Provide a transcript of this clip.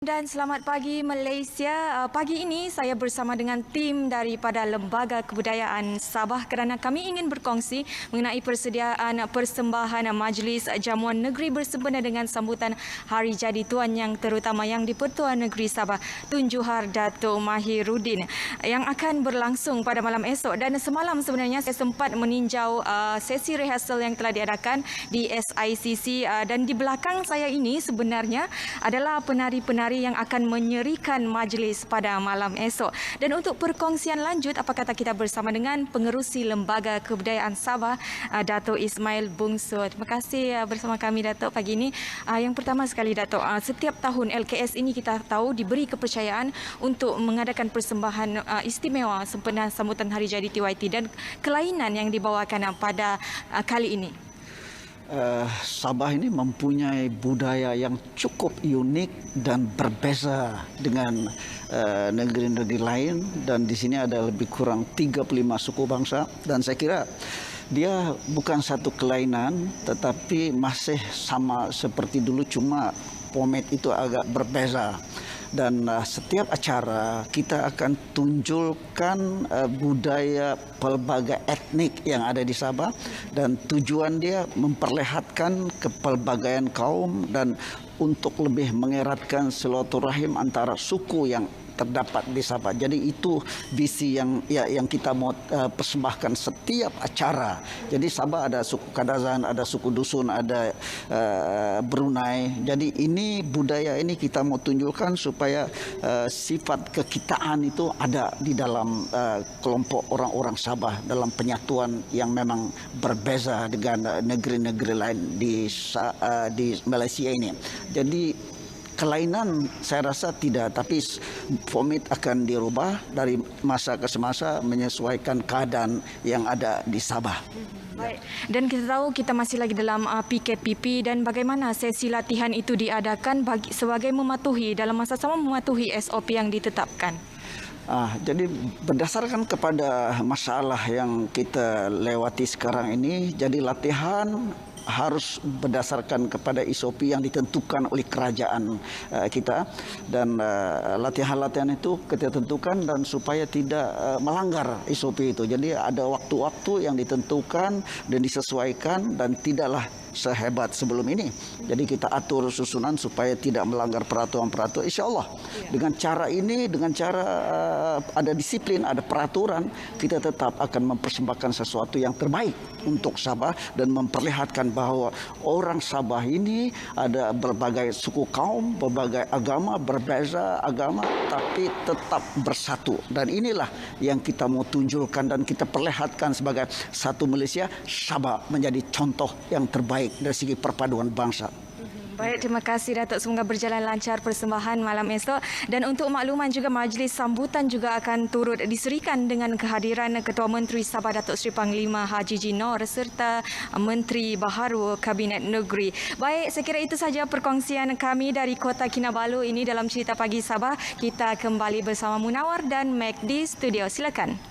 Dan selamat pagi Malaysia. Pagi ini saya bersama dengan tim daripada Lembaga Kebudayaan Sabah kerana kami ingin berkongsi mengenai persediaan persembahan Majlis Jamuan Negeri bersempena dengan sambutan Hari Jadi Tuan yang terutama yang di-Pertuan Negeri Sabah Tun Johar Dato' Mahiruddin yang akan berlangsung pada malam esok. Dan semalam sebenarnya saya sempat meninjau sesi rehearsal yang telah diadakan di SICC dan di belakang saya ini sebenarnya adalah penari-penari yang akan menyerikan majlis pada malam esok. Dan untuk perkongsian lanjut, apa kata kita bersama dengan Pengerusi Lembaga Kebudayaan Sabah, Dato' Ismail Bungsu. Terima kasih bersama kami, Dato', pagi ini. Yang pertama sekali, Dato', setiap tahun LKS ini kita tahu diberi kepercayaan untuk mengadakan persembahan istimewa sempena sambutan Hari Jadi TYT dan kelainan yang dibawakan pada kali ini. Sabah ini mempunyai budaya yang cukup unik dan berbeza dengan negeri-negeri lain, dan di sini ada lebih kurang 35 suku bangsa, dan saya kira dia bukan satu kelainan tetapi masih sama seperti dulu, cuma format itu agak berbeza. Dan setiap acara kita akan tunjukkan budaya pelbagai etnik yang ada di Sabah, dan tujuan dia memperlihatkan kepelbagaian kaum dan untuk lebih mengeratkan silaturahim antara suku yang terdapat di Sabah. Jadi itu visi yang kita mau persembahkan setiap acara. Jadi Sabah ada suku Kadazan, ada suku Dusun, ada Brunei. Jadi ini budaya ini kita mau tunjukkan supaya sifat kekitaan itu ada di dalam kelompok orang-orang Sabah dalam penyatuan yang memang berbeza dengan negeri-negeri lain di Malaysia ini. Jadi kelainan saya rasa tidak, tapi format akan dirubah dari masa ke semasa menyesuaikan keadaan yang ada di Sabah. Baik. Dan kita tahu kita masih lagi dalam PKPP, dan bagaimana sesi latihan itu diadakan sebagai mematuhi dalam masa sama mematuhi SOP yang ditetapkan. Jadi berdasarkan kepada masalah yang kita lewati sekarang ini, jadi latihan harus berdasarkan kepada SOP yang ditentukan oleh kerajaan kita, dan latihan-latihan itu kita tentukan dan supaya tidak melanggar SOP itu. Jadi ada waktu-waktu yang ditentukan dan disesuaikan dan tidaklah sehebat sebelum ini. Jadi kita atur susunan supaya tidak melanggar peraturan-peraturan. Insya Allah dengan cara ini, dengan cara ada disiplin, ada peraturan, kita tetap akan mempersembahkan sesuatu yang terbaik untuk Sabah dan memperlihatkan bahwa orang Sabah ini ada berbagai suku kaum, berbagai agama, berbeza agama, tapi tetap bersatu. Dan inilah yang kita mau tunjukkan dan kita perlihatkan sebagai satu Malaysia. Sabah menjadi contoh yang terbaik dari segi perpaduan bangsa. Baik, terima kasih, Datuk. Semoga berjalan lancar persembahan malam esok. Dan untuk makluman juga, majlis sambutan juga akan turut diserikan dengan kehadiran Ketua Menteri Sabah Datuk Seri Panglima Haji Jinor serta Menteri Baharu Kabinet Negeri. Baik, saya kira itu sahaja perkongsian kami dari Kota Kinabalu ini dalam Cerita Pagi Sabah. Kita kembali bersama Munawar dan Mac di studio. Silakan.